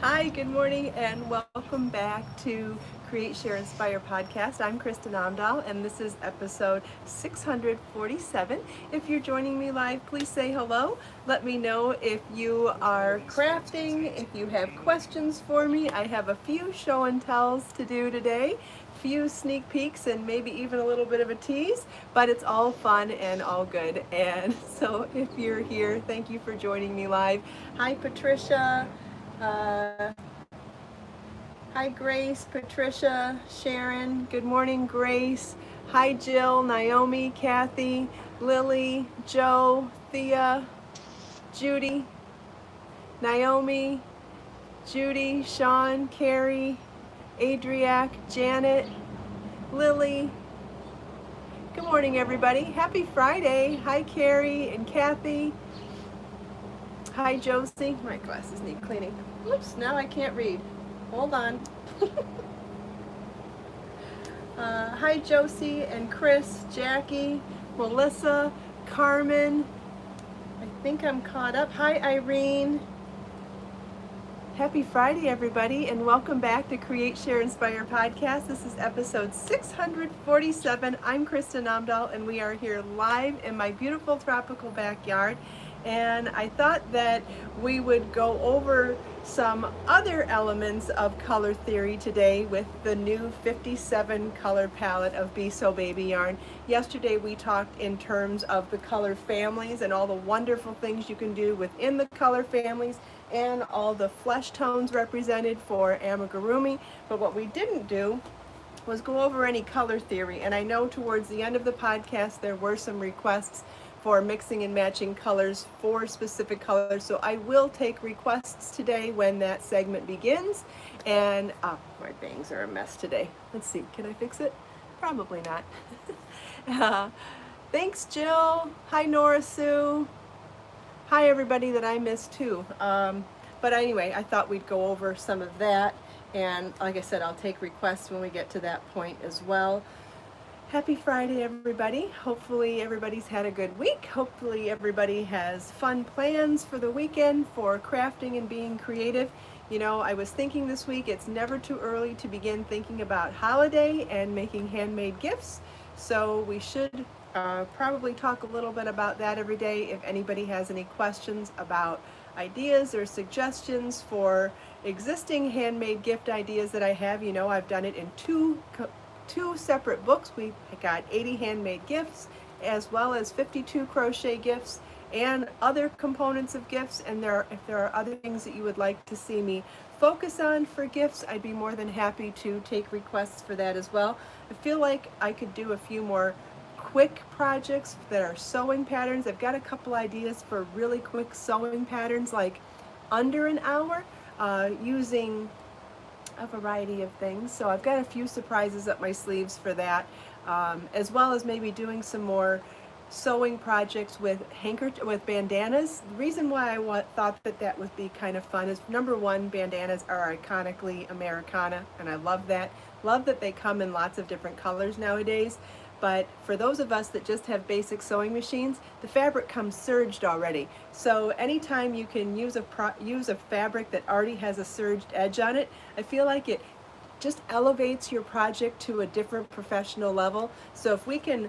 Hi, good morning, and welcome back to Create, Share, Inspire podcast. I'm Kristin Omdahl, and this is episode 647. If you're joining me live, please say hello. Let me know if you are crafting, if you have questions for me. I have a few show and tells to do today, few sneak peeks, and maybe even a little bit of a tease, but it's all fun and all good. And so if you're here, thank you for joining me live. Hi, Patricia. Uh, Hi, Grace, Patricia, Sharon. Good morning, Grace. Hi, Jill, Naomi, Kathy, Lily, Joe, Thea, Judy, Naomi, Judy, Sean, Carrie, Adriac, Janet, Lily. Good morning, everybody. Happy Friday. Hi, Carrie and Kathy. Hi, Josie. My glasses need cleaning. Oops, now I can't read. Hold on. Hi, Josie and Chris, Jackie, Melissa, Carmen. I think I'm caught up. Hi, Irene. Happy Friday, everybody, and welcome back to Create, Share, Inspire podcast. This is episode 647. I'm Kristin Omdahl, and we are here live in my beautiful tropical backyard. And I thought that we would go over some other elements of color theory today with the new 57 color palette of BSo Baby yarn. Yesterday we talked in terms of the color families and all the wonderful things you can do within the color families and all the flesh tones represented for amigurumi. But what we didn't do was go over any color theory. And I know towards the end of the podcast there were some requests for mixing and matching colors for specific colors. So I will take requests today when that segment begins. And my bangs are a mess today. Let's see, can I fix it? Probably not. Thanks, Jill. Hi, Nora Sue. Hi, everybody that I missed too. But anyway, I thought we'd go over some of that. And like I said, I'll take requests when we get to that point as well. Happy Friday, everybody. Hopefully everybody's had a good week. Hopefully everybody has fun plans for the weekend for crafting and being creative. You know, I was thinking this week it's never too early to begin thinking about holiday and making handmade gifts. So we should probably talk a little bit about that every day. If anybody has any questions about ideas or suggestions for existing handmade gift ideas that I have, you know, I've done it in two separate books. We got 80 handmade gifts as well as 52 crochet gifts and other components of gifts. And if there are other things that you would like to see me focus on for gifts, I'd be more than happy to take requests for that as well. I feel like I could do a few more quick projects that are sewing patterns. I've got a couple ideas for really quick sewing patterns, like under an hour, using a variety of things. So I've got a few surprises up my sleeves for that, as well as maybe doing some more sewing projects with bandanas. The reason why I thought that would be kind of fun is, number one, bandanas are iconically Americana, and I love that. Love that they come in lots of different colors nowadays. But for those of us that just have basic sewing machines, the fabric comes serged already. So anytime you can use a fabric that already has a serged edge on it, I feel like it just elevates your project to a different professional level. So if we can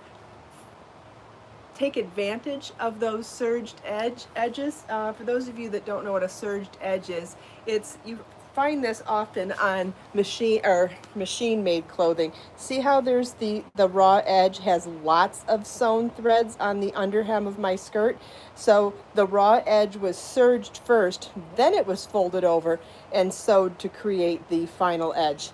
take advantage of those serged edges, for those of you that don't know what a serged edge is, you find this often on machine-made clothing. See how there's the raw edge has lots of sewn threads on the underhem of my skirt? So the raw edge was serged first, then it was folded over and sewed to create the final edge.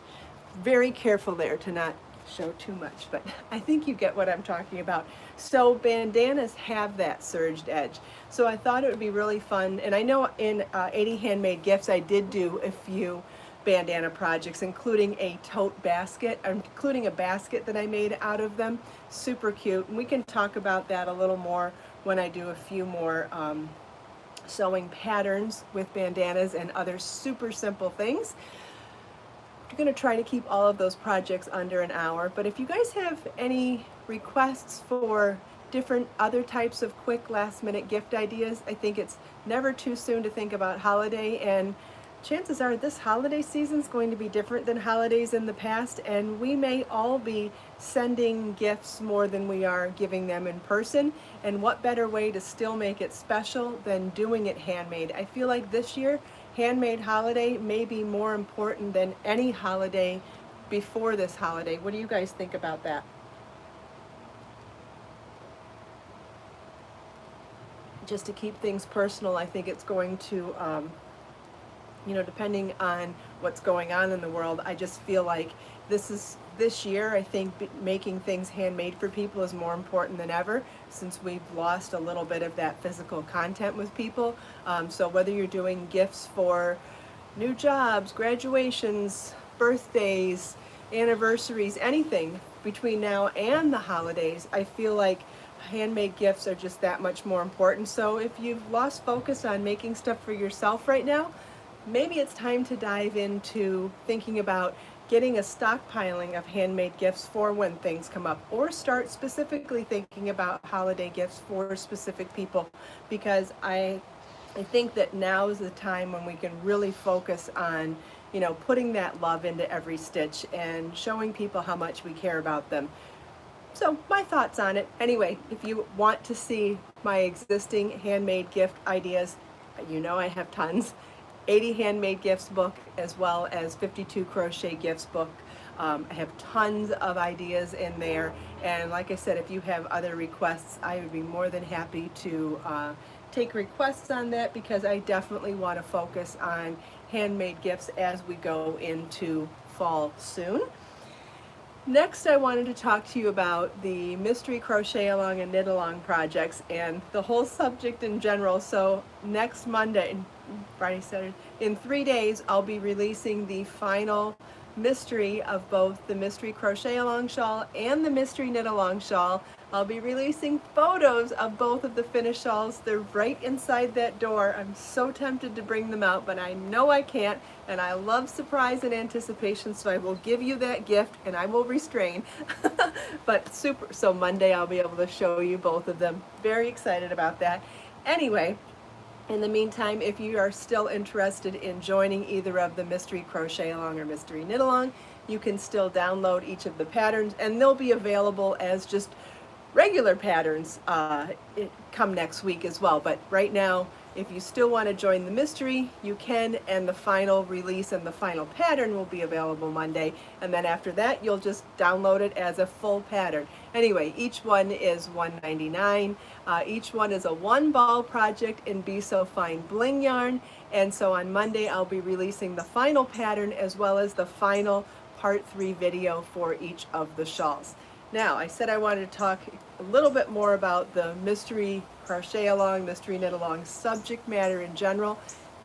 Very careful there to not show too much, but I think you get what I'm talking about. So bandanas have that serged edge. So I thought it would be really fun. And I know in 80 Handmade Gifts, I did do a few bandana projects, including a tote basket, including a basket that I made out of them. Super cute. And we can talk about that a little more when I do a few more sewing patterns with bandanas and other super simple things. I'm going to try to keep all of those projects under an hour, but if you guys have any requests for different other types of quick last minute gift ideas. I think it's never too soon to think about holiday, and chances are this holiday season is going to be different than holidays in the past, and we may all be sending gifts more than we are giving them in person. And what better way to still make it special than doing it handmade? I feel like this year handmade holiday may be more important than any holiday before this holiday. What do you guys think about that? Just to keep things personal, I think it's going to, you know, depending on what's going on in the world, I just feel like this year, I think making things handmade for people is more important than ever, since we've lost a little bit of that physical content with people. So whether you're doing gifts for new jobs, graduations, birthdays, anniversaries, anything between now and the holidays, I feel like handmade gifts are just that much more important. So if you've lost focus on making stuff for yourself right now, maybe it's time to dive into thinking about getting a stockpiling of handmade gifts for when things come up, or start specifically thinking about holiday gifts for specific people, because I think that now is the time when we can really focus on, you know, putting that love into every stitch and showing people how much we care about them. So my thoughts on it. Anyway, if you want to see my existing handmade gift ideas, you know I have tons. 80 handmade gifts book, as well as 52 crochet gifts book. I have tons of ideas in there, and like I said, if you have other requests, I would be more than happy to take requests on that, because I definitely want to focus on handmade gifts as we go into fall soon. Next, I wanted to talk to you about the mystery crochet along and knit along projects and the whole subject in general. So next Monday, Friday, Saturday, in 3 days, I'll be releasing the final mystery of both the mystery crochet along shawl and the mystery knit along shawl. I'll be releasing photos of both of the finished shawls. They're right inside that door. I'm so tempted to bring them out, but I know I can't, and I love surprise and anticipation, so I will give you that gift and I will restrain. But so Monday I'll be able to show you both of them. Very excited about that. Anyway, in the meantime, if you are still interested in joining either of the mystery crochet along or mystery knit along, you can still download each of the patterns, and they'll be available as just regular patterns come next week as well. But right now, if you still want to join the mystery, you can, and the final release and the final pattern will be available Monday, and then after that you'll just download it as a full pattern. Anyway, each one is $1.99. Each one is a 1-ball project in BSo Fine Bling yarn, and so on Monday I'll be releasing the final pattern as well as the final part 3 video for each of the shawls. Now, I said I wanted to talk a little bit more about the mystery crochet along, mystery knit along subject matter in general.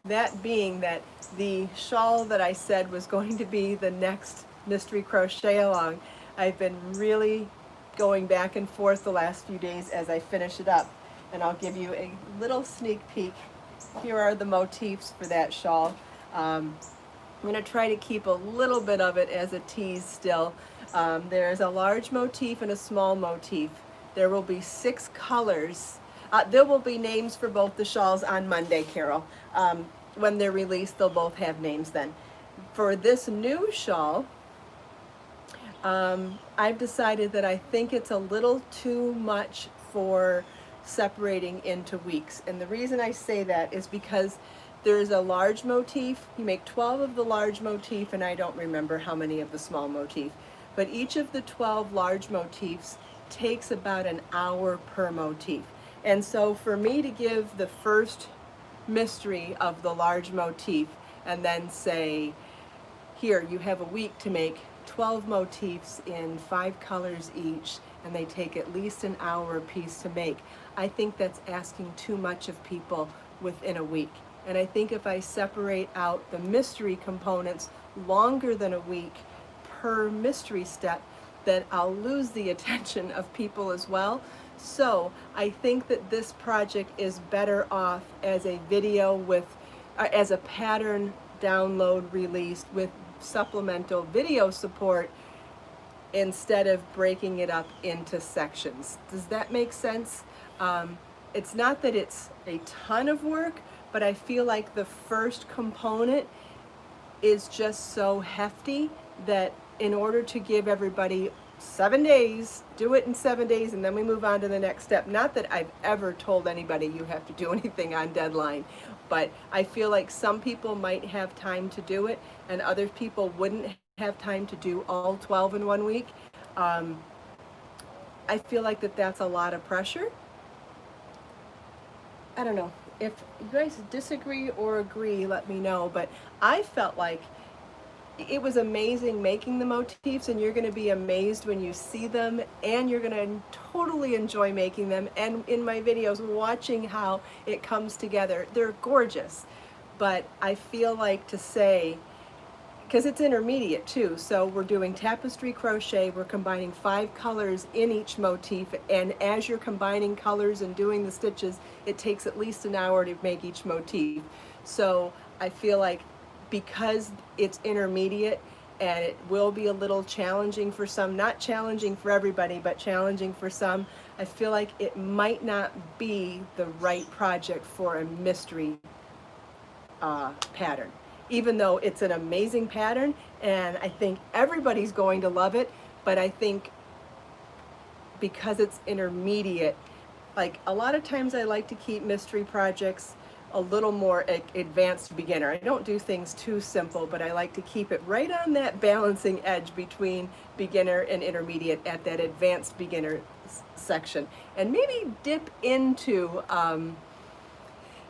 That being that the shawl that I said was going to be the next mystery crochet along, I've been really going back and forth the last few days as I finish it up. And I'll give you a little sneak peek. Here are the motifs for that shawl. I'm going to try to keep a little bit of it as a tease still. There's a large motif and a small motif. There will be 6 colors. There will be names for both the shawls on Monday, Carol. When they're released, they'll both have names then. For this new shawl, I've decided that I think it's a little too much for separating into weeks. And the reason I say that is because there's a large motif. You make 12 of the large motif, and I don't remember how many of the small motif. But each of the 12 large motifs takes about an hour per motif. And so for me to give the first mystery of the large motif and then say, here, you have a week to make 12 motifs in 5 colors each, and they take at least an hour a piece to make, I think that's asking too much of people within a week. And I think if I separate out the mystery components longer than a week per mystery step, then I'll lose the attention of people as well. So I think that this project is better off as a video with, as a pattern download released with supplemental video support instead of breaking it up into sections. Does that make sense? It's not that it's a ton of work, but I feel like the first component is just so hefty that in order to give everybody 7 days, do it in 7 days, and then we move on to the next step. Not that I've ever told anybody you have to do anything on deadline, but I feel like some people might have time to do it and other people wouldn't have time to do all 12 in 1 week. I feel like that's a lot of pressure. I don't know. If you guys disagree or agree, let me know. But I felt like it was amazing making the motifs, and you're going to be amazed when you see them, and you're going to totally enjoy making them. And in my videos, watching how it comes together, they're gorgeous. But I feel like to say, because it's intermediate too, so we're doing tapestry crochet, we're combining 5 colors in each motif, and as you're combining colors and doing the stitches, it takes at least an hour to make each motif. So I feel like because it's intermediate and it will be a little challenging for some, not challenging for everybody, but challenging for some, I feel like it might not be the right project for a mystery pattern. Even though it's an amazing pattern and I think everybody's going to love it, but I think because it's intermediate, like a lot of times I like to keep mystery projects a little more advanced beginner. I don't do things too simple, but I like to keep it right on that balancing edge between beginner and intermediate at that advanced beginner section, and maybe dip into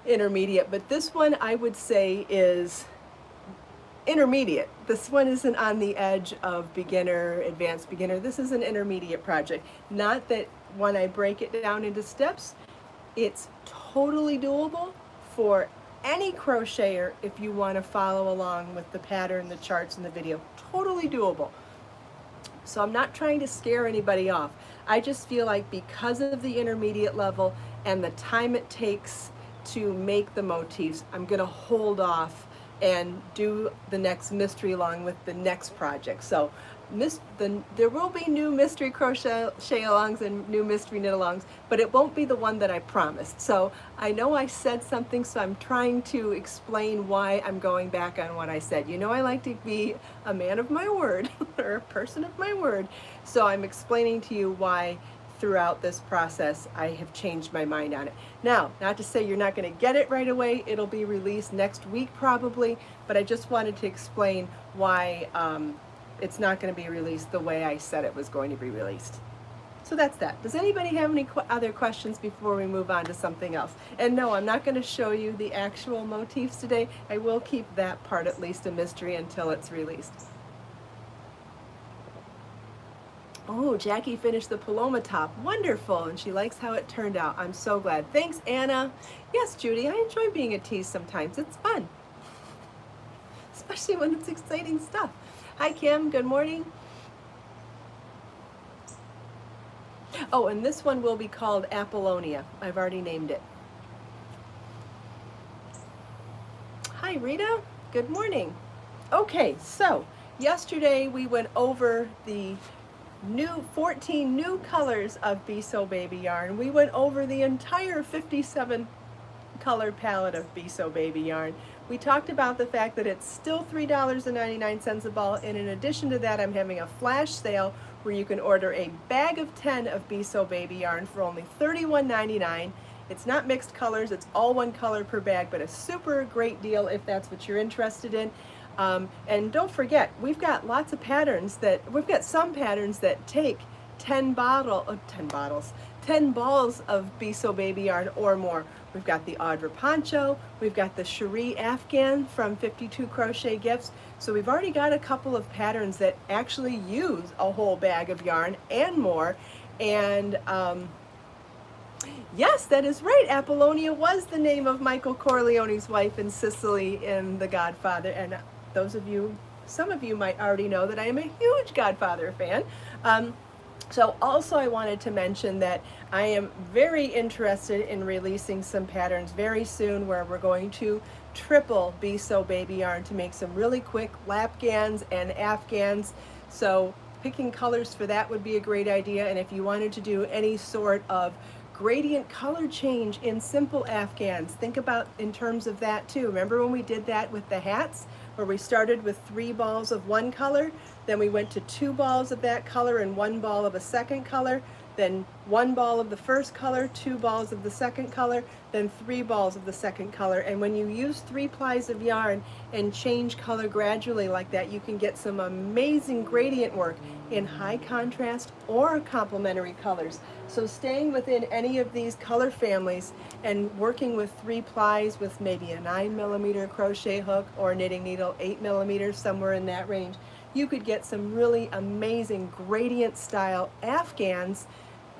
intermediate. But this one I would say is intermediate. This one isn't on the edge of beginner, advanced beginner. This is an intermediate project. Not that when I break it down into steps, it's totally doable for any crocheter if you want to follow along with the pattern, the charts, and the video. Totally doable. So I'm not trying to scare anybody off. I just feel like because of the intermediate level and the time it takes to make the motifs, I'm going to hold off and do the next mystery along with the next project. So there will be new mystery crochet alongs and new mystery knit alongs, but it won't be the one that I promised. So I know I said something, so I'm trying to explain why I'm going back on what I said. You know, I like to be a man of my word or a person of my word. So I'm explaining to you why throughout this process I have changed my mind on it. Now, not to say you're not going to get it right away. It'll be released next week probably, but I just wanted to explain why it's not going to be released the way I said it was going to be released. So that's that. Does anybody have any other questions before we move on to something else? And no, I'm not going to show you the actual motifs today. I will keep that part at least a mystery until it's released. Oh, Jackie finished the Paloma top. Wonderful. And she likes how it turned out. I'm so glad. Thanks, Anna. Yes, Judy, I enjoy being a tease sometimes. It's fun. Especially when it's exciting stuff. Hi, Kim. Good morning. Oh, and this one will be called Apollonia. I've already named it. Hi, Rita. Good morning. Okay, so yesterday we went over the 14 new colors of BSo Baby yarn. We went over the entire 57 color palette of BSo Baby yarn. We talked about the fact that it's still $3.99 a ball, and in addition to that, I'm having a flash sale where you can order a bag of 10 of BSo Baby yarn for only $31.99. It's not mixed colors, it's all one color per bag, but a super great deal if that's what you're interested in. And don't forget, we've got lots of patterns we've got some patterns that take 10 balls of BSo Baby yarn or more. We've got the Audra Poncho, we've got the Cherie Afghan from 52 Crochet Gifts. So we've already got a couple of patterns that actually use a whole bag of yarn and more. And yes, that is right. Apollonia was the name of Michael Corleone's wife in Sicily in The Godfather. And some of you might already know that I am a huge Godfather fan. So also I wanted to mention that I am very interested in releasing some patterns very soon where we're going to triple BSo Baby yarn to make some really quick lapgans and afghans. So picking colors for that would be a great idea. And if you wanted to do any sort of gradient color change in simple Afghans, think about in terms of that too. Remember when we did that with the hats, where we started with 3 balls of one color, then we went to 2 balls of that color and 1 ball of a second color, then 1 ball of the first color, 2 balls of the second color, then 3 balls of the second color. And when you use 3 plies of yarn and change color gradually like that, you can get some amazing gradient work in high contrast or complementary colors. So staying within any of these color families and working with 3 plies with maybe a 9mm crochet hook or knitting needle 8mm, somewhere in that range, you could get some really amazing gradient style Afghans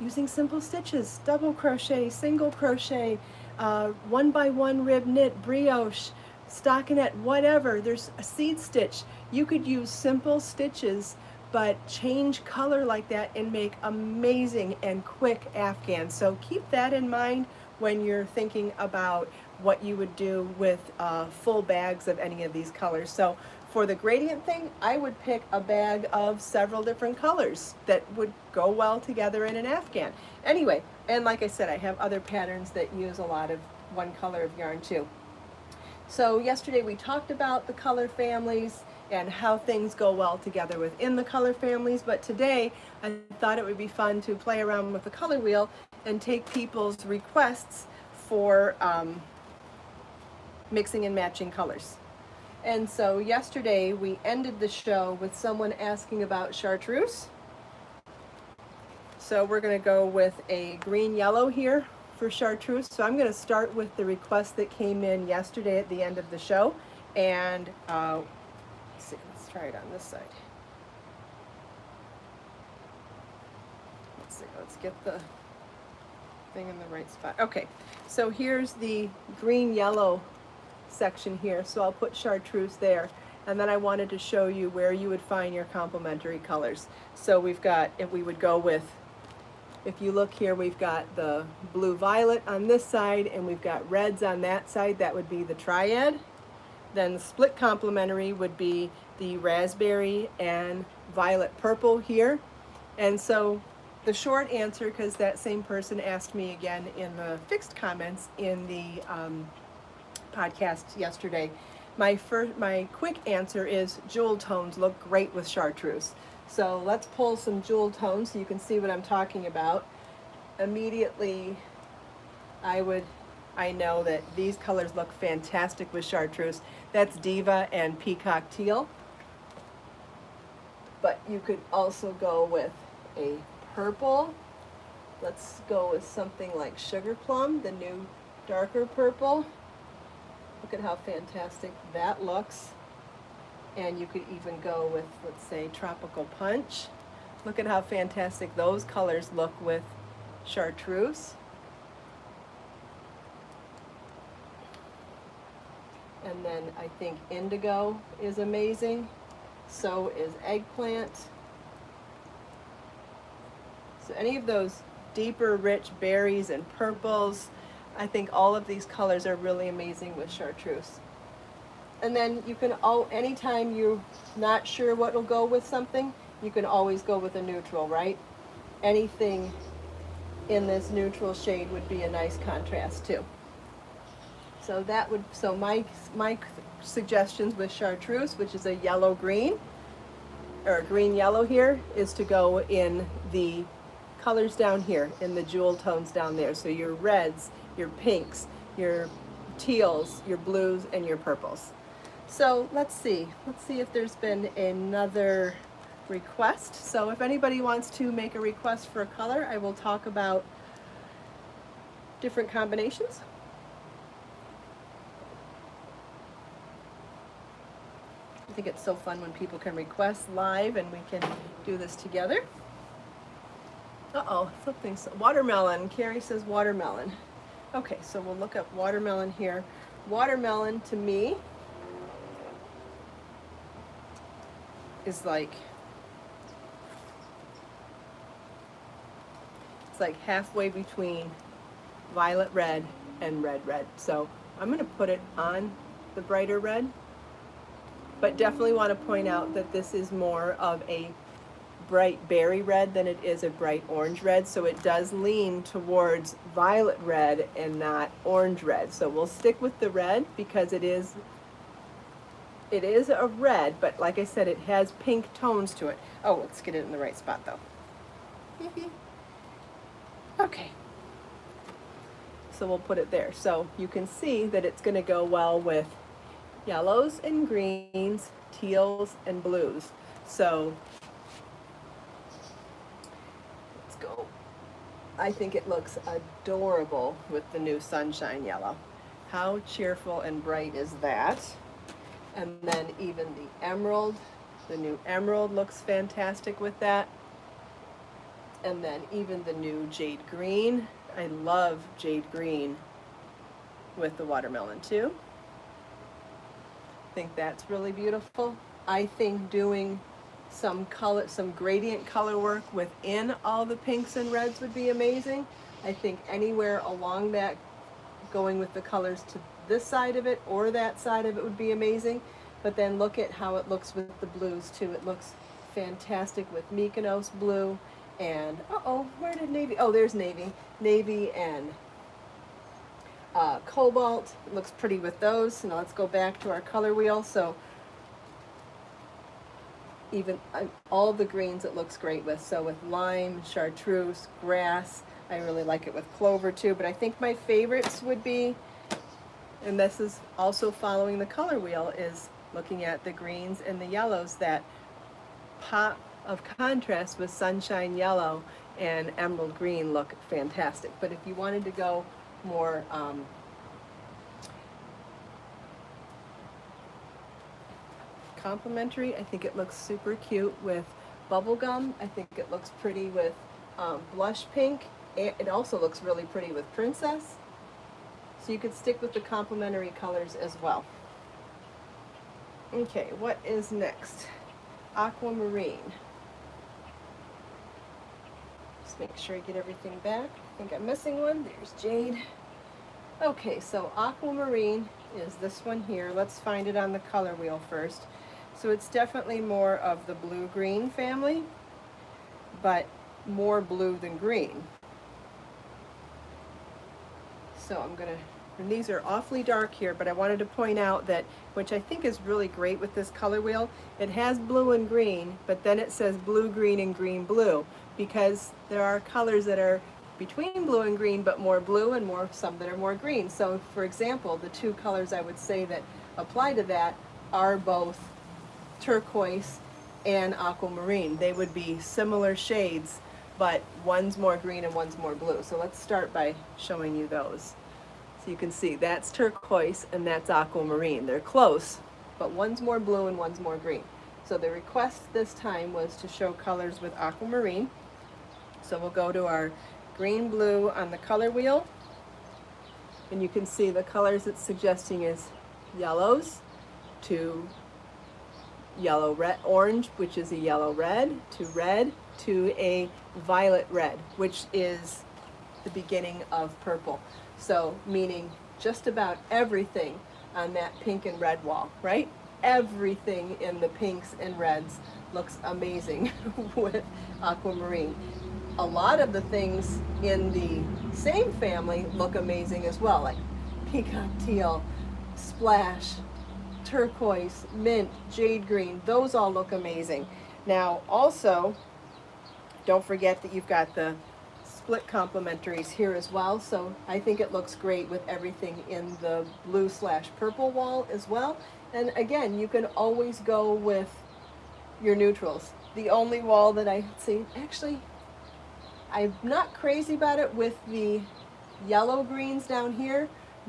using simple stitches, double crochet, single crochet, 1x1 rib knit, brioche, stockinette, whatever. There's a seed stitch. You could use simple stitches but change color like that and make amazing and quick Afghans. So keep that in mind when you're thinking about what you would do with full bags of any of these colors. So for the gradient thing, I would pick a bag of several different colors that would go well together in an Afghan. Anyway, and like I said, I have other patterns that use a lot of one color of yarn too. So yesterday we talked about the color families and how things go well together within the color families, but today I thought it would be fun to play around with the color wheel and take people's requests for mixing and matching colors. And so yesterday we ended the show with someone asking about Chartreuse. So we're going to go with a green yellow here for Chartreuse. So I'm going to start with the request that came in yesterday at the end of the show. And let's see, let's try it on this side. Let's see, let's get the thing in the right spot. Okay, so here's the green yellow section here, so I'll put Chartreuse there, and then I wanted to show you where you would find your complementary colors. So we've got, if we would go with, if you look here, we've got the blue violet on this side and we've got reds on that side. That would be the triad. Then the split complementary would be the raspberry and violet purple here. And so the short answer, because that same person asked me again in the fixed comments in the podcast yesterday, my quick answer is jewel tones look great with Chartreuse. So let's pull some jewel tones so you can see what I'm talking about. Immediately I know that these colors look fantastic with Chartreuse. That's Diva and Peacock Teal. But you could also go with a purple. Let's go with something like Sugar Plum, the new darker purple. Look at how fantastic that looks. And you could even go with, let's say, Tropical Punch. Look at how fantastic those colors look with Chartreuse. And then I think Indigo is amazing. So is Eggplant. So any of those deeper, rich berries and purples, I think all of these colors are really amazing with Chartreuse. And then you can, anytime you're not sure what will go with something, you can always go with a neutral, right? Anything in this neutral shade would be a nice contrast too. So that would, so my suggestions with Chartreuse, which is a yellow green, or green yellow here, is to go in the colors down here, in the jewel tones down there. So your reds, your pinks, your teals, your blues, and your purples. So let's see if there's been another request. So if anybody wants to make a request for a color, I will talk about different combinations. I think it's so fun when people can request live and we can do this together. Uh-oh, something's, watermelon. Carrie says watermelon. Okay, so we'll look up watermelon here. Watermelon to me is like, it's like halfway between violet red and red red. So I'm going to put it on the brighter red, but definitely want to point out that this is more of a bright berry red than it is a bright orange red, so it does lean towards violet red and not orange red. So we'll stick with the red because it is a red, but like I said, it has pink tones to it. Oh, let's get it in the right spot though. Okay. So we'll put it there. So you can see that it's going to go well with yellows and greens, teals and blues. So let's go. I think it looks adorable with the new sunshine yellow. How cheerful and bright is that? And then even the emerald, the new emerald looks fantastic with that. And then even the new jade green. I love jade green with the watermelon too. I think that's really beautiful. I think doing some gradient color work within all the pinks and reds would be amazing. I think anywhere along that, going with the colors to this side of it or that side of it would be amazing. But then look at how it looks with the blues too. It looks fantastic with Mykonos blue and, where did navy? Oh, there's navy. Navy and cobalt. It looks pretty with those. So now let's go back to our color wheel. So even all the greens it looks great with. So with lime, chartreuse, grass. I really like it with clover too. But I think my favorites would be, and this is also following the color wheel, is looking at the greens and the yellows that pop of contrast with sunshine yellow and emerald green look fantastic. But if you wanted to go more complementary, I think it looks super cute with bubblegum. I think it looks pretty with blush pink. It also looks really pretty with princess. So you could stick with the complementary colors as well. Okay, what is next? Aquamarine. Just make sure I get everything back. I think I'm missing one. There's jade. Okay, so aquamarine is this one here. Let's find it on the color wheel first. So it's definitely more of the blue-green family, but more blue than green. So I'm gonna, and these are awfully dark here, but I wanted to point out that, which I think is really great with this color wheel, it has blue and green, but then it says blue, green, and green, blue, because there are colors that are between blue and green, but more blue and some that are more green. So for example, the two colors I would say that apply to that are both turquoise and aquamarine. They would be similar shades, but one's more green and one's more blue. So let's start by showing you those. So you can see that's turquoise and that's aquamarine. They're close, but one's more blue and one's more green. So the request this time was to show colors with aquamarine. So we'll go to our green blue on the color wheel, and you can see the colors it's suggesting is yellows to yellow red orange, which is a yellow red, to a violet red, which is the beginning of purple. So meaning just about everything on that pink and red wall, right? Everything in the pinks and reds looks amazing with aquamarine. A lot of the things in the same family look amazing as well, like peacock teal, splash, turquoise, mint, jade green. Those all look amazing. Now also, don't forget that you've got the split complementaries here as well. So I think it looks great with everything in the blue/purple wall as well. And again, you can always go with your neutrals. The only wall that I see, actually, I'm not crazy about it with the yellow greens down here,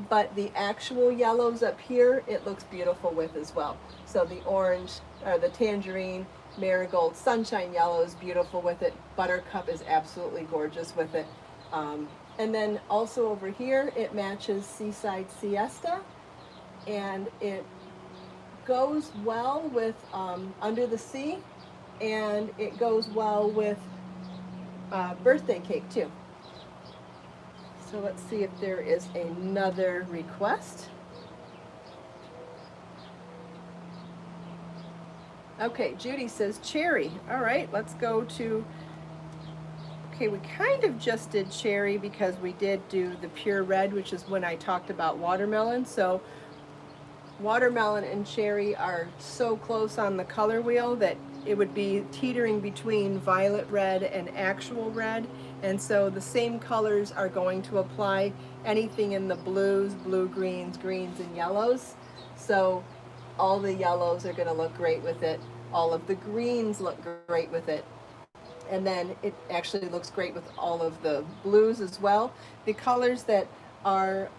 but the actual yellows up here, it looks beautiful with as well. So the orange, or the tangerine, marigold, sunshine yellow is beautiful with it. Buttercup is absolutely gorgeous with it. And then also over here, it matches Seaside Siesta, and it goes well with Under the Sea, and it goes well with birthday cake too. So let's see if there is another request. Okay, Judy says cherry. All right, let's go to, okay, we kind of just did cherry because we did do the pure red, which is when I talked about watermelon. So watermelon and cherry are so close on the color wheel that it would be teetering between violet red and actual red. And so the same colors are going to apply anything in the blues, blue, greens, and yellows. So all the yellows are going to look great with it. All of the greens look great with it. And then it actually looks great with all of the blues as well. The colors that are,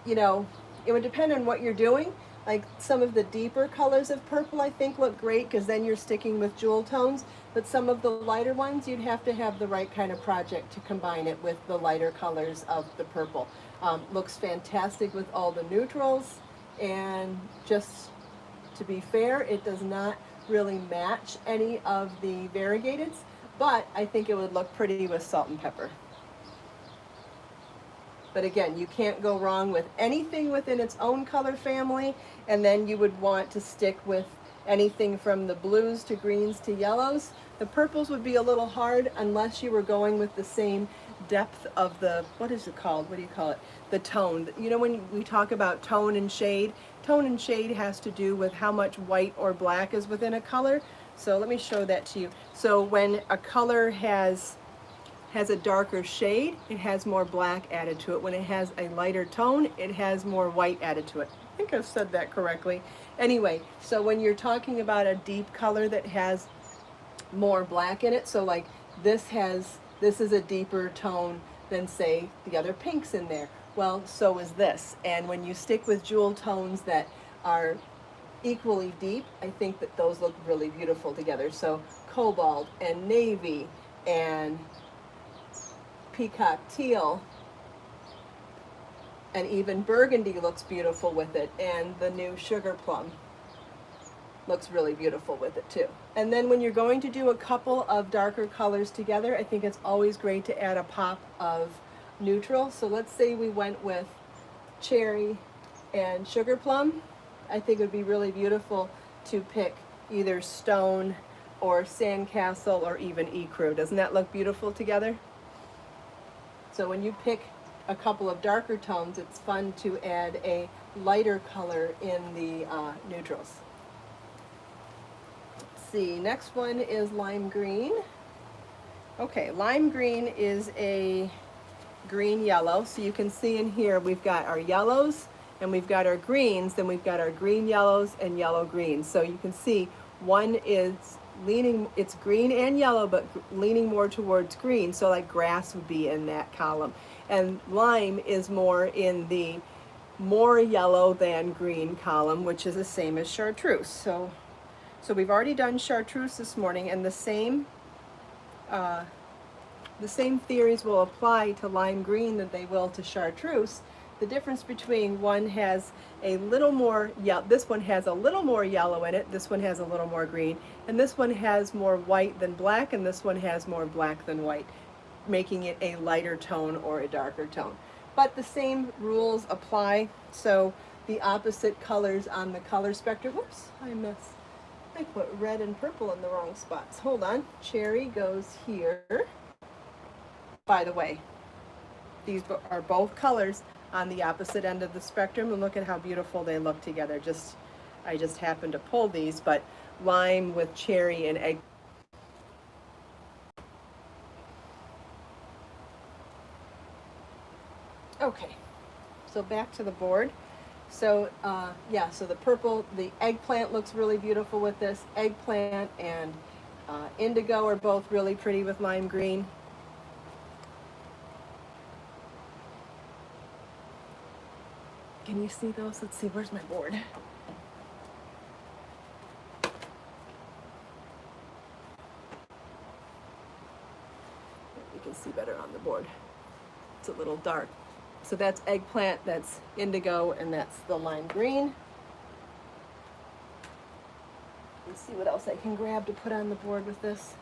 you know, it would depend on what you're doing. Like some of the deeper colors of purple I think look great because then you're sticking with jewel tones, but some of the lighter ones you'd have to have the right kind of project to combine it with the lighter colors of the purple. Looks fantastic with all the neutrals, and just to be fair, it does not really match any of the variegateds, but I think it would look pretty with salt and pepper. But again, you can't go wrong with anything within its own color family, and then you would want to stick with anything from the blues to greens to yellows. The purples would be a little hard unless you were going with the same depth of the, what is it called? What do you call it? The tone. You know, when we talk about tone and shade has to do with how much white or black is within a color. So let me show that to you. So when a color has a darker shade, it has more black added to it. When it has a lighter tone, it has more white added to it. I think I've said that correctly. Anyway, so when you're talking about a deep color that has more black in it, so like this is a deeper tone than say the other pinks in there. Well, so is this. And when you stick with jewel tones that are equally deep, I think that those look really beautiful together. So cobalt and navy and peacock teal, and even burgundy looks beautiful with it, and the new sugar plum looks really beautiful with it too. And then when you're going to do a couple of darker colors together, I think it's always great to add a pop of neutral. So let's say we went with cherry and sugar plum. I think it would be really beautiful to pick either stone or sandcastle or even ecru. Doesn't that look beautiful together? So when you pick a couple of darker tones, it's fun to add a lighter color in the neutrals. Let's see, next one is lime green. Okay, lime green is a green yellow. So you can see in here we've got our yellows and we've got our greens, then we've got our green yellows and yellow greens. So you can see one is leaning, it's green and yellow, but leaning more towards green. So like grass would be in that column. And lime is more in the more yellow than green column, which is the same as chartreuse. So we've already done chartreuse this morning, and the same theories will apply to lime green that they will to chartreuse. The difference between one has a little more yellow, this one has a little more yellow in it, this one has a little more green, and this one has more white than black, and this one has more black than white, making it a lighter tone or a darker tone. But the same rules apply, so the opposite colors on the color spectrum, whoops, I put red and purple in the wrong spots. Hold on, cherry goes here. By the way, these are both colors on the opposite end of the spectrum, and look at how beautiful they look together. I just happened to pull these, but lime with cherry and egg. Okay, so back to the board. So yeah, so the purple, the eggplant looks really beautiful with this. Eggplant and indigo are both really pretty with lime green. Can you see those? Let's see, where's my board? You can see better on the board. It's a little dark. So that's eggplant, that's indigo, and that's the lime green. Let's see what else I can grab to put on the board with this.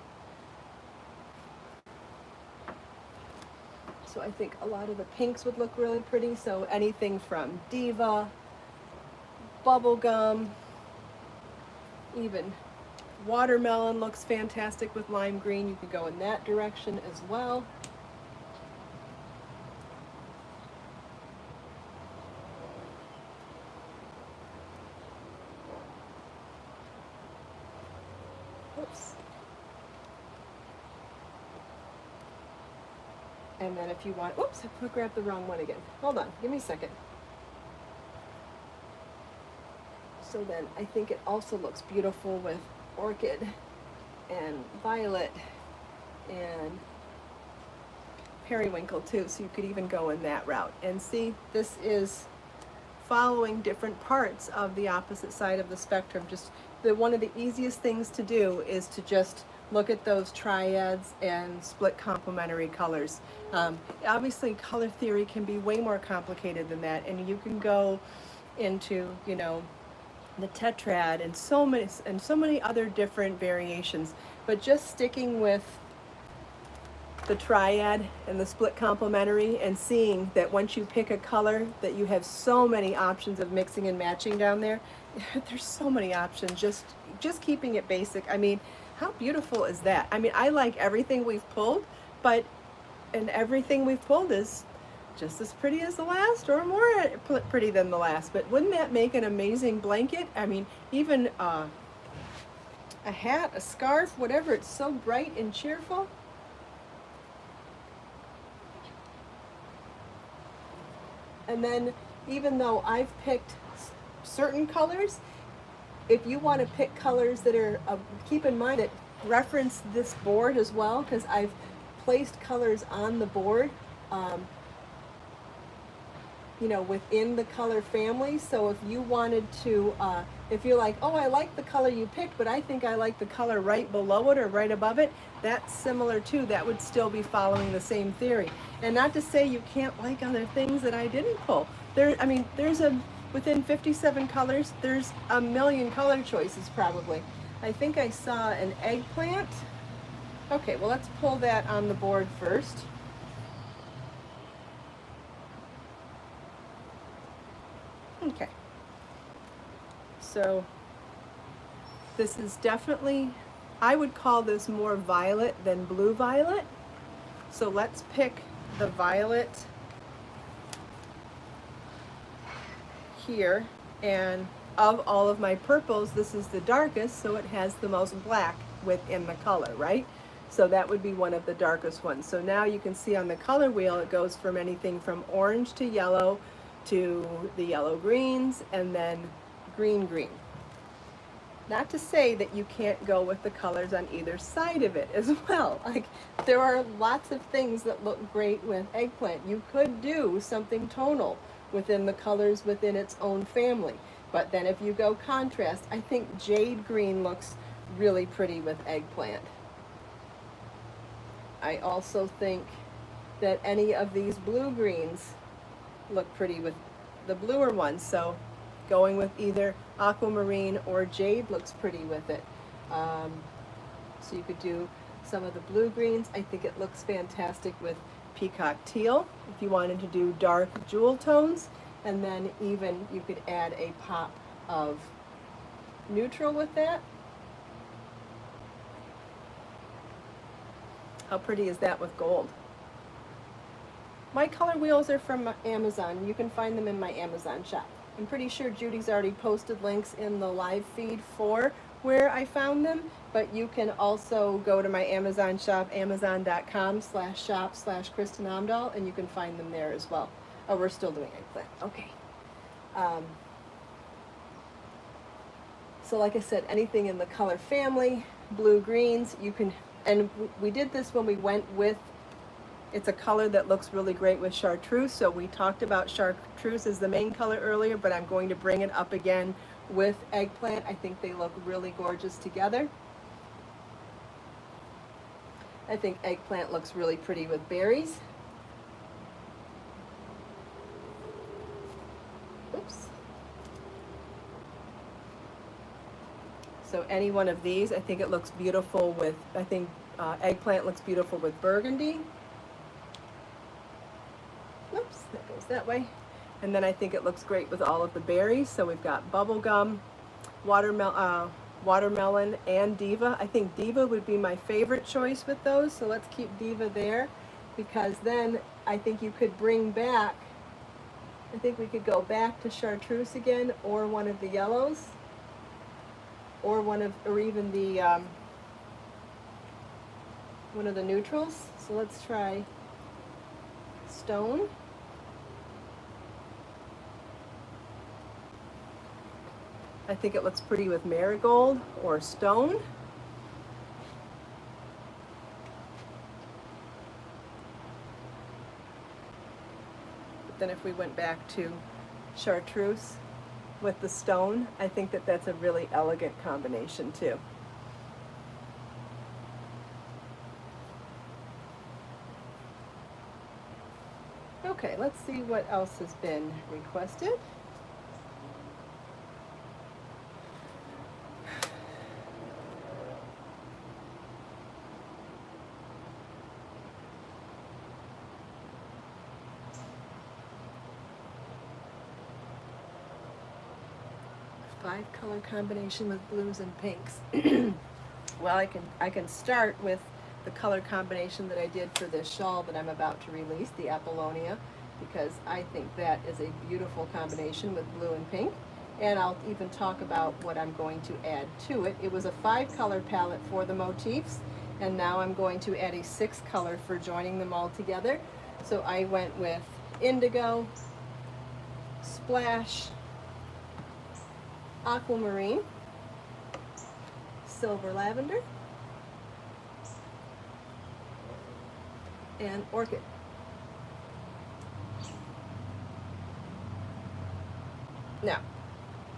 So I think a lot of the pinks would look really pretty. So anything from Diva, Bubblegum, even Watermelon looks fantastic with lime green. You could go in that direction as well. Oops. And then if you want, oops, I grabbed the wrong one again. Hold on, give me a second. So then I think it also looks beautiful with orchid and violet and periwinkle too, so you could even go in that route. And see, this is following different parts of the opposite side of the spectrum. Just one of the easiest things to do is to just look at those triads and split complementary colors. Obviously color theory can be way more complicated than that, and you can go into, you know, the tetrad and so many other different variations, but just sticking with the triad and the split complementary and seeing that once you pick a color that you have so many options of mixing and matching down there. There's so many options, just keeping it basic. I mean, how beautiful is that? I mean, I like everything we've pulled, and everything we've pulled is just as pretty as the last or more pretty than the last. But wouldn't that make an amazing blanket? I mean, even a hat, a scarf, whatever, it's so bright and cheerful. And then even though I've picked certain colors, if you want to pick colors that are, keep in mind that reference this board as well, because I've placed colors on the board, you know, within the color family. So if you wanted to, if you're like, oh, I like the color you picked, but I think I like the color right below it or right above it, that's similar too. That would still be following the same theory. And not to say you can't like other things that I didn't pull. I mean, within 57 colors, there's a million color choices probably. I think I saw an eggplant. Okay, well, let's pull that on the board first. Okay, so this is definitely, I would call this more violet than blue violet. So let's pick the violet here, and of all of my purples, this is the darkest, so it has the most black within the color, right? So that would be one of the darkest ones. So now you can see on the color wheel, it goes from anything from orange to yellow to the yellow greens, and then green green. Not to say that you can't go with the colors on either side of it as well. Like, there are lots of things that look great with eggplant. You could do something tonal within the colors within its own family. But then if you go contrast, I think jade green looks really pretty with eggplant. I also think that any of these blue greens look pretty with the bluer ones, so going with either aquamarine or jade looks pretty with it. So you could do some of the blue greens. I think it looks fantastic with peacock teal if you wanted to do dark jewel tones, and then even you could add a pop of neutral with that. How pretty is that with gold? My color wheels are from Amazon. You can find them in my Amazon shop. I'm pretty sure Judy's already posted links in the live feed for where I found them, but you can also go to my Amazon shop, amazon.com/shop/Kristin Omdahl, and you can find them there as well. Oh, we're still doing eggplant. Okay. So like I said, anything in the color family, blue greens, you can, and we did this when we went with, it's a color that looks really great with Chartreuse, so we talked about Chartreuse as the main color earlier, but I'm going to bring it up again with eggplant. I think they look really gorgeous together. I think eggplant looks really pretty with berries. Oops. So any one of these, I think it looks beautiful with, I think eggplant looks beautiful with burgundy. Oops, that goes that way. And then I think it looks great with all of the berries. So we've got bubblegum, Watermelon and Diva. I think Diva would be my favorite choice with those, so let's keep Diva there, because then I think you could bring back, I think we could go back to Chartreuse again, or one of the yellows, or or even the one of the neutrals. So let's try Stone. I think it looks pretty with Marigold or Stone. But then if we went back to Chartreuse with the Stone, I think that that's a really elegant combination too. Okay, let's see what else has been requested. Five-color combination with blues and pinks. Well, I can start with the color combination that I did for this shawl that I'm about to release, the Apollonia, because I think that is a beautiful combination with blue and pink. And I'll even talk about what I'm going to add to it. It was a 5-color palette for the motifs, and now I'm going to add a 6-color for joining them all together. So I went with Indigo, Splash, Aquamarine, Silver Lavender, and Orchid. Now,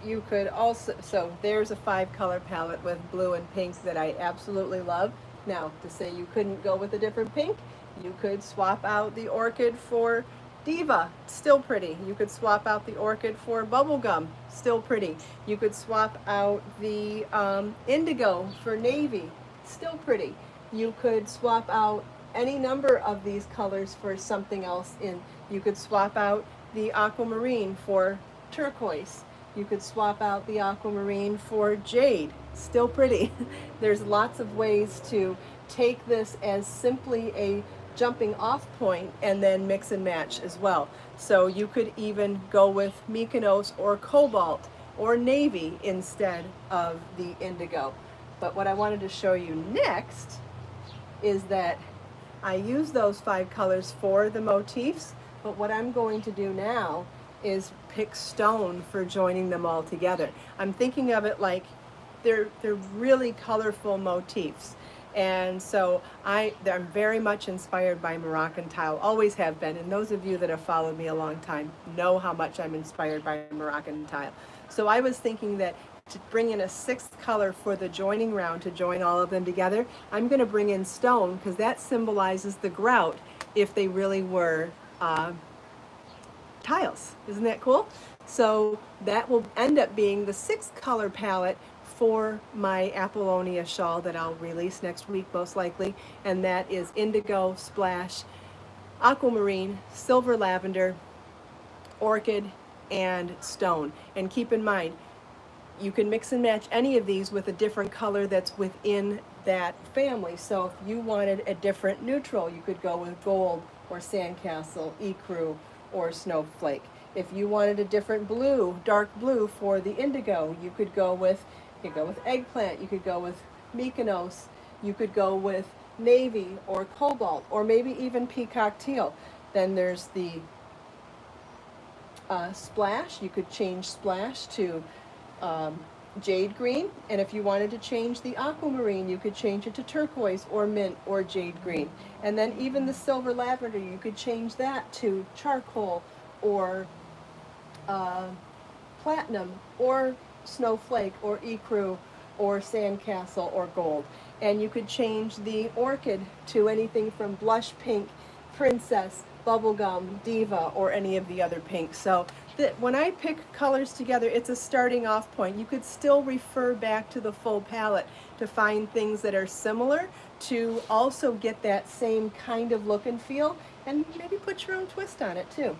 you could also, so there's a 5-color palette with blue and pink that I absolutely love. Now, to say you couldn't go with a different pink, you could swap out the Orchid for Diva, still pretty. You could swap out the Orchid for Bubblegum, still pretty. You could swap out the Indigo for Navy, still pretty. You could swap out any number of these colors for something else in. You could swap out the Aquamarine for Turquoise. You could swap out the Aquamarine for Jade, still pretty. There's lots of ways to take this as simply a jumping off point and then mix and match as well. So you could even go with Mykonos or Cobalt or Navy instead of the Indigo. But what I wanted to show you next is that I use those 5 colors for the motifs, but what I'm going to do now is pick Stone for joining them all together. I'm thinking of it like they're really colorful motifs. And so I'm very much inspired by Moroccan tile, always have been. And those of you that have followed me a long time know how much I'm inspired by Moroccan tile. So I was thinking that to bring in a 6th color for the joining round to join all of them together, I'm going to bring in Stone because that symbolizes the grout if they really were tiles. Isn't that cool? So that will end up being the 6th color palette for my Apollonia shawl that I'll release next week most likely, and that is Indigo, Splash, Aquamarine, Silver Lavender, Orchid, and Stone. And keep in mind, you can mix and match any of these with a different color that's within that family. So if you wanted a different neutral, you could go with Gold or Sandcastle, Ecru, or Snowflake. If you wanted a different blue, dark blue for the Indigo, you could go with Eggplant, you could go with Mykonos, you could go with Navy or Cobalt, or maybe even Peacock Teal. Then there's the Splash. You could change Splash to Jade Green, and if you wanted to change the Aquamarine, you could change it to Turquoise or Mint or Jade Green. And then even the Silver Lavender, you could change that to Charcoal or Platinum or Snowflake or Ecru or Sandcastle or Gold. And you could change the Orchid to anything from Blush Pink, Princess, Bubblegum, Diva, or any of the other pinks. So when I pick colors together, it's a starting off point. You could still refer back to the full palette to find things that are similar, to also get that same kind of look and feel, and maybe put your own twist on it too.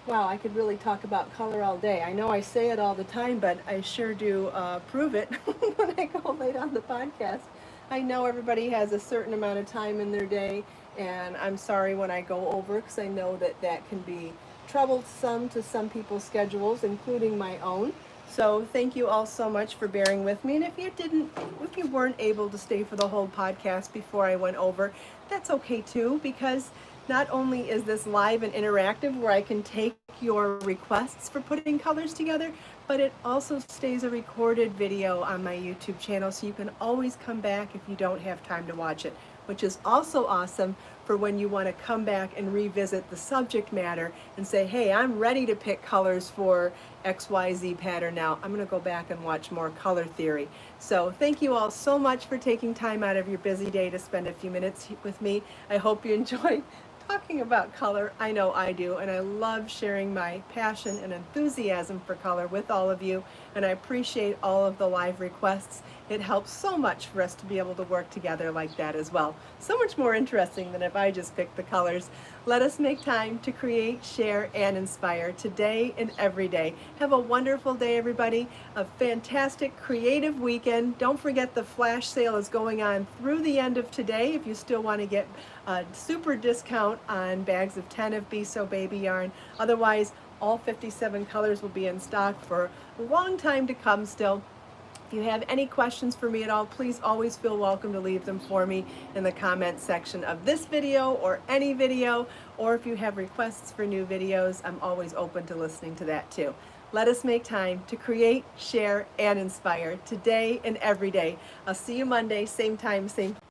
Wow, I could really talk about color all day. I know I say it all the time, but I sure do prove it when I go late on the podcast. I know everybody has a certain amount of time in their day, and I'm sorry when I go over because I know that that can be troublesome to some people's schedules, including my own. So thank you all so much for bearing with me. And if you weren't able to stay for the whole podcast before I went over, that's okay too, because not only is this live and interactive where I can take your requests for putting colors together, but it also stays a recorded video on my YouTube channel, so you can always come back if you don't have time to watch it, which is also awesome for when you want to come back and revisit the subject matter and say, hey, I'm ready to pick colors for XYZ pattern now. I'm going to go back and watch more color theory. So thank you all so much for taking time out of your busy day to spend a few minutes with me. I hope you enjoyed talking about color. I know I do, and I love sharing my passion and enthusiasm for color with all of you, and I appreciate all of the live requests. It helps so much for us to be able to work together like that as well. So much more interesting than if I just picked the colors. Let us make time to create, share, and inspire today and every day. Have a wonderful day, everybody. A fantastic creative weekend. Don't forget the flash sale is going on through the end of today if you still want to get a super discount on bags of 10 of BSo Baby yarn. Otherwise, all 57 colors will be in stock for a long time to come still. If you have any questions for me at all, please always feel welcome to leave them for me in the comments section of this video or any video, or if you have requests for new videos, I'm always open to listening to that too. Let us make time to create, share, and inspire today and every day. I'll see you Monday, same time, same place.